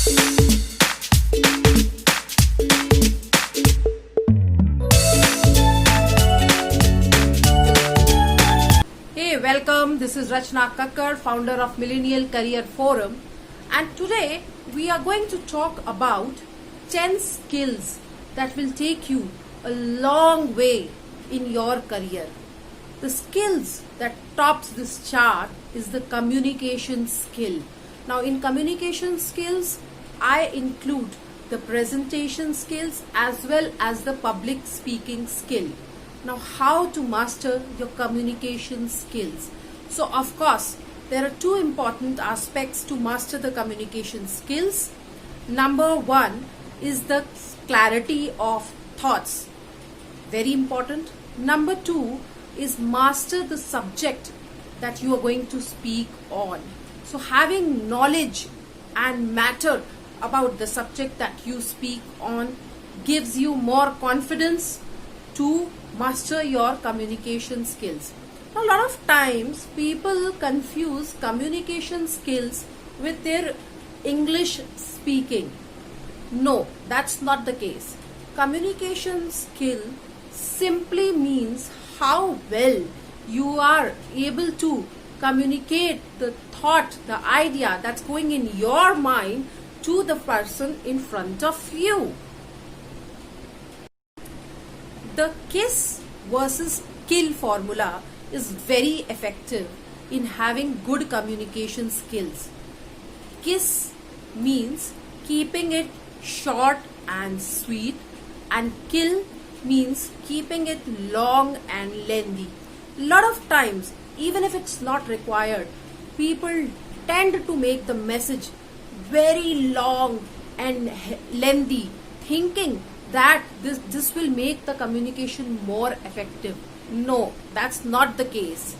Hey, welcome. This is Rachna Kakkar, founder of Millennial Career Forum, and today we are going to talk about 10 skills that will take you a long way in your career. The skills that tops this chart is the communication skill. Now, in communication skills, I include the presentation skills as well as the public speaking skill. Now, how to master your communication skills? So, of course, there are two important aspects to master the communication skills. Number one is the clarity of thoughts. Very important. Number two is master the subject that you are going to speak on. So, having knowledge and matter about the subject that you speak on gives you more confidence to master your communication skills. A lot of times people confuse communication skills with their English speaking. No, that's not the case. Communication skill simply means how well you are able to communicate the thought, the idea that's going in your mind to the person in front of you. The KISS versus KILL formula is very effective in having good communication skills. KISS means keeping it short and sweet, and KILL means keeping it long and lengthy. A lot of times, even if it's not required, people tend to make the message very long and lengthy, thinking that this will make the communication more effective. No, that's not the case.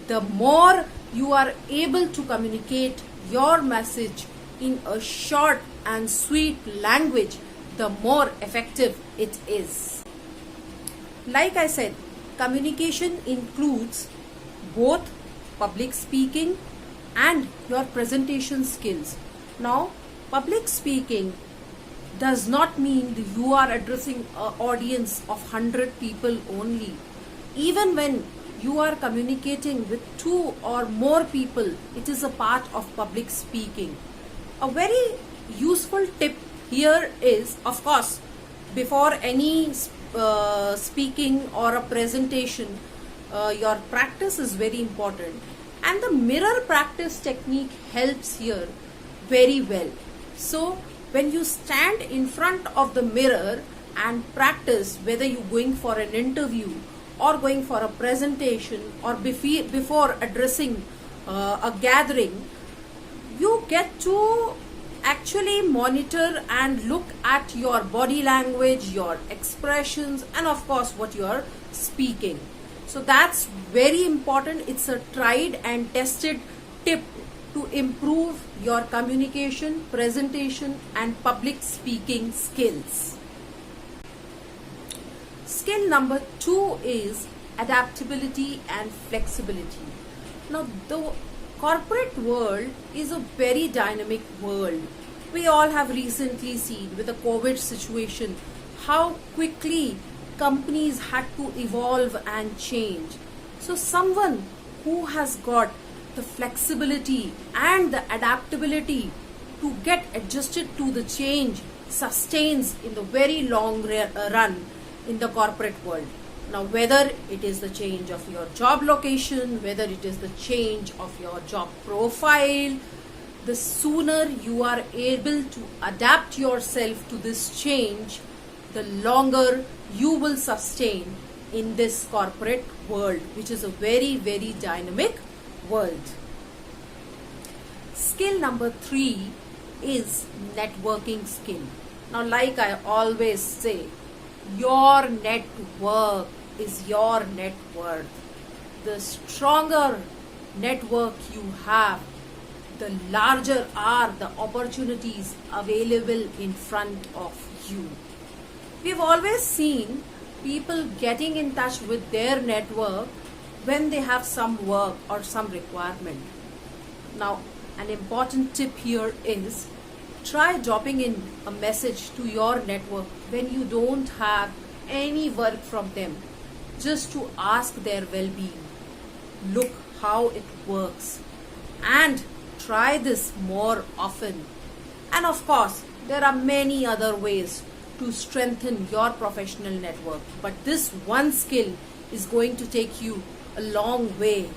The more you are able to communicate your message in a short and sweet language, the more effective it is. Like I said, communication includes both public speaking and your presentation skills. Now, public speaking does not mean that you are addressing an audience of 100 people only. Even when you are communicating with 2 or more people, it is a part of public speaking. A very useful tip here is, of course, before any speaking or a presentation, your practice is very important, and the mirror practice technique helps here very well. So, when you stand in front of the mirror and practice, whether you're going for an interview or going for a presentation or before addressing a gathering, you get to actually monitor and look at your body language, your expressions, and of course what you are speaking. So that's very important. It's a tried and tested tip to improve your communication, presentation, and public speaking skills. Skill number 2 is adaptability and flexibility. Now, the corporate world is a very dynamic world. We all have recently seen with the COVID situation how quickly companies had to evolve and change. So someone who has got the flexibility and the adaptability to get adjusted to the change sustains in the very long run in the corporate world. Now, whether it is the change of your job location, whether it is the change of your job profile, the sooner you are able to adapt yourself to this change, the longer you will sustain in this corporate world, which is a very, very dynamic world. Skill number 3 is networking skill. Now, like I always say, your network is your net worth. The stronger network you have, the larger are the opportunities available in front of you. We've always seen people getting in touch with their network when they have some work or some requirement. Now, an important tip here is Try dropping in a message to your network when you don't have any work from them, just to ask their well-being. Look how it works, and try this more often. And of course, there are many other ways to strengthen your professional network, but this one skill is going to take you a long way.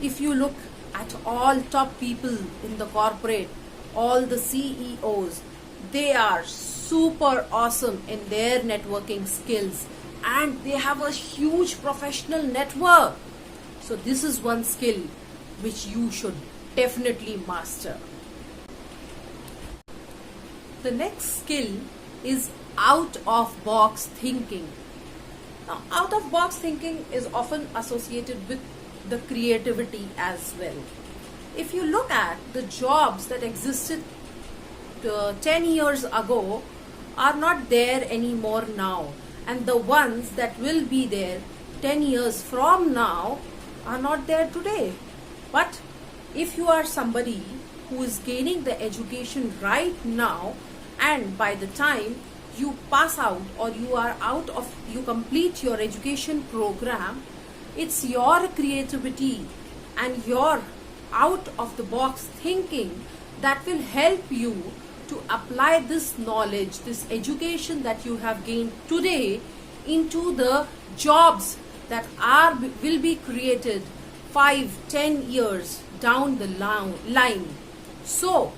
If you look at all top people in the corporate, all the CEOs, they are super awesome in their networking skills, and they have a huge professional network. So this is one skill which you should definitely master. The next skill is out of box thinking. Now, out of box thinking is often associated with the creativity as well. If you look at the jobs that existed 10 years ago are not there anymore now, and the ones that will be there 10 years from now are not there today. But if you are somebody who is gaining the education right now, and by the time you pass out or you complete your education program, it's your creativity and your out of the box thinking that will help you to apply this knowledge, this education that you have gained today into the jobs that will be created 5-10 years down the line. So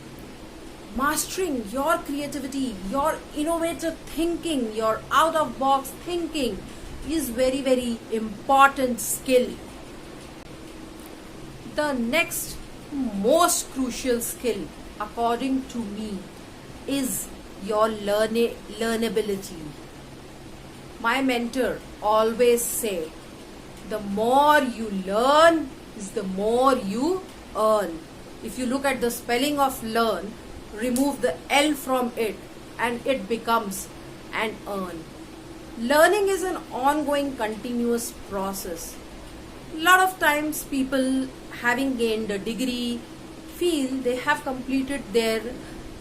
mastering your creativity, your innovative thinking, your out of box thinking is very, very important skill. The next most crucial skill, according to me, is your learnability. My mentor always say, the more you learn is the more you earn. If you look at the spelling of learn, remove the L from it and it becomes an earn. Learning is an ongoing continuous process. A lot of times people having gained a degree feel they have completed their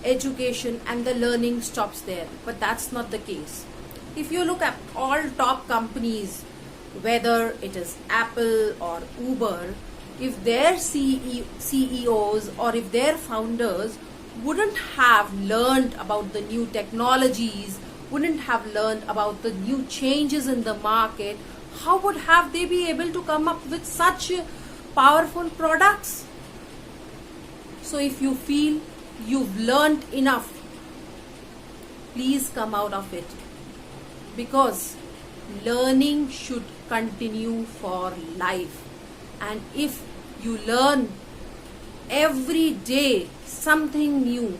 education and the learning stops there, but that's not the case. If you look at all top companies, whether it is Apple or Uber, if their CEOs or if their founders wouldn't have learned about the new technologies, wouldn't have learned about the new changes in the market, how would have they be able to come up with such powerful products? So if you feel you've learned enough, please come out of it, because learning should continue for life. And if you learn every day something new,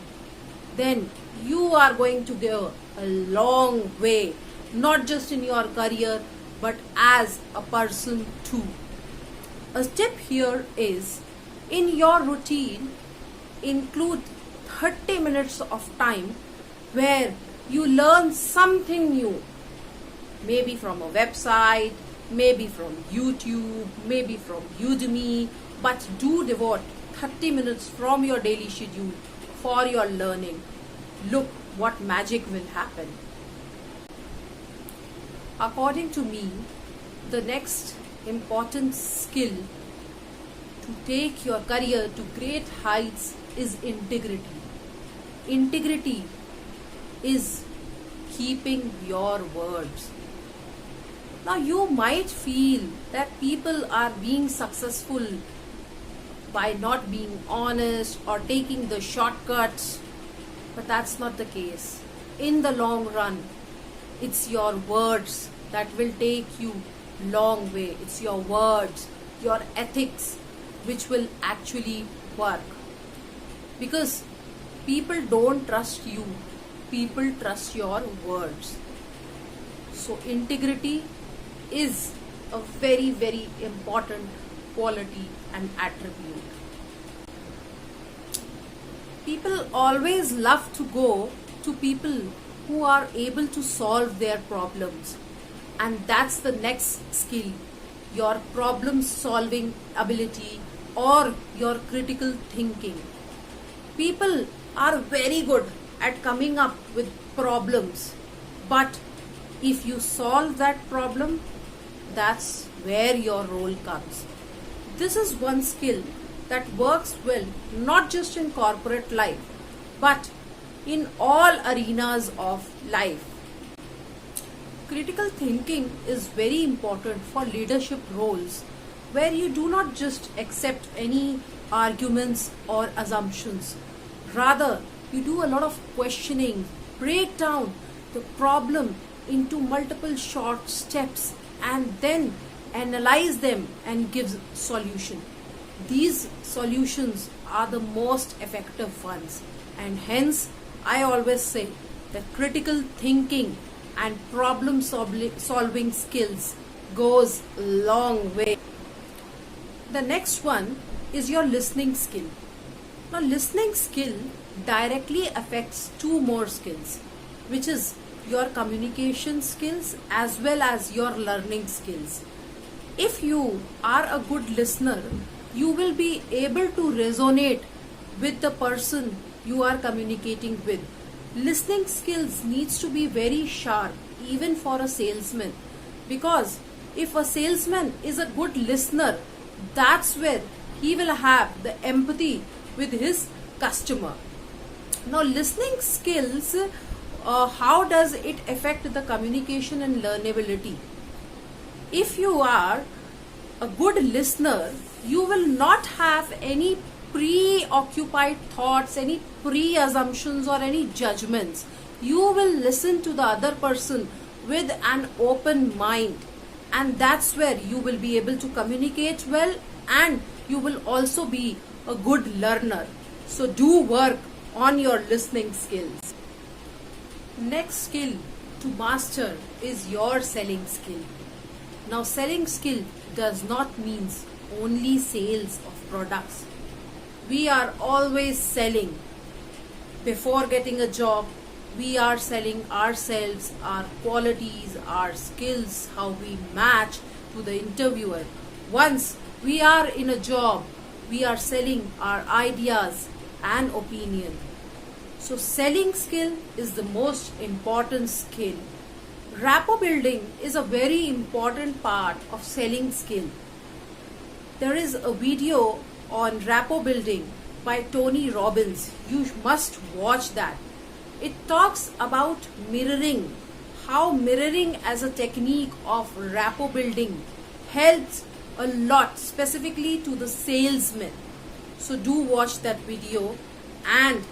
then you are going to go a long way, not just in your career but as a person too. A tip here is, in your routine, include 30 minutes of time where you learn something new, maybe from a website, maybe from YouTube, maybe from Udemy, but do devote 30 minutes from your daily schedule for your learning. Look what magic will happen. According to me, the next important skill to take your career to great heights is integrity. Integrity is keeping your words. Now you might feel that people are being successful by not being honest or taking the shortcuts, but that's not the case. In the long run, it's your words that will take you long way. It's your words, your ethics, which will actually work. Because people don't trust you, people trust your words. So integrity is a very, very important quality and attribute. People always love to go to people who are able to solve their problems, and that's the next skill, your problem solving ability or your critical thinking. People are very good at coming up with problems, but if you solve that problem, that's where your role comes. This is one skill that works well not just in corporate life, but in all arenas of life. Critical thinking is very important for leadership roles where you do not just accept any arguments or assumptions. Rather, you do a lot of questioning, break down the problem into multiple short steps and then analyze them and give solution. These solutions are the most effective ones, and hence I always say that critical thinking and problem solving skills goes a long way. The next one is your listening skill. Now, listening skill directly affects two more skills, which is your communication skills as well as your learning skills. If you are a good listener, you will be able to resonate with the person you are communicating with. Listening skills needs to be very sharp even for a salesman, because if a salesman is a good listener, that's where he will have the empathy with his customer. Now, listening skills, how does it affect the communication and learnability? If you are a good listener, you will not have any preoccupied thoughts, any pre-assumptions or any judgments. You will listen to the other person with an open mind, and that's where you will be able to communicate well, and you will also be a good learner. So do work on your listening skills. Next skill to master is your selling skill. Now, selling skill does not mean only sales of products. We are always selling. Before getting a job, we are selling ourselves, our qualities, our skills, how we match to the interviewer. Once we are in a job, we are selling our ideas and opinion. So selling skill is the most important skill. Rapport building is a very important part of selling skill. There is a video on rapport building by Tony Robbins. You must watch that. It talks about mirroring, how mirroring as a technique of rapport building helps a lot, specifically to the salesman. So do watch that video and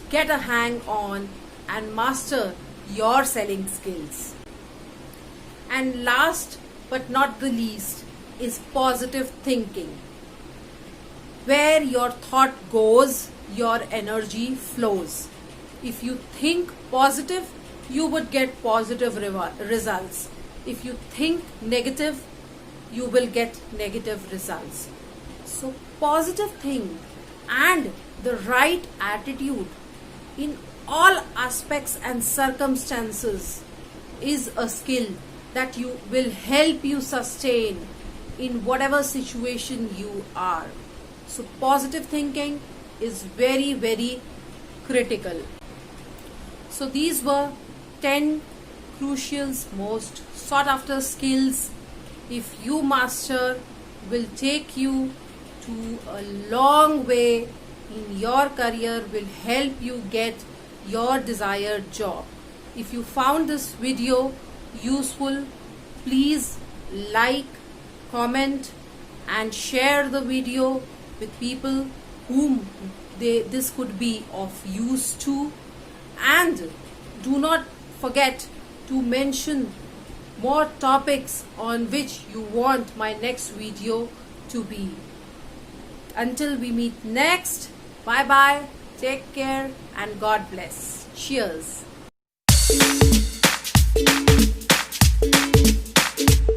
get a hang on and master your selling skills. And last but not the least is positive thinking. Where your thought goes, your energy flows. If you think positive, you would get positive results. If you think negative, you will get negative results. So positive think and the right attitude in all aspects and circumstances is a skill that you will help you sustain in whatever situation you are. So positive thinking is very, very critical. So these were 10 crucial, most sought after skills. If you master, will take you to a long way in your career, will help you get your desired job. If you found this video useful, please like, comment and share the video with people whom this could be of use to. And do not forget to mention more topics on which you want my next video to be. Until we meet next, bye bye, take care and God bless. Cheers.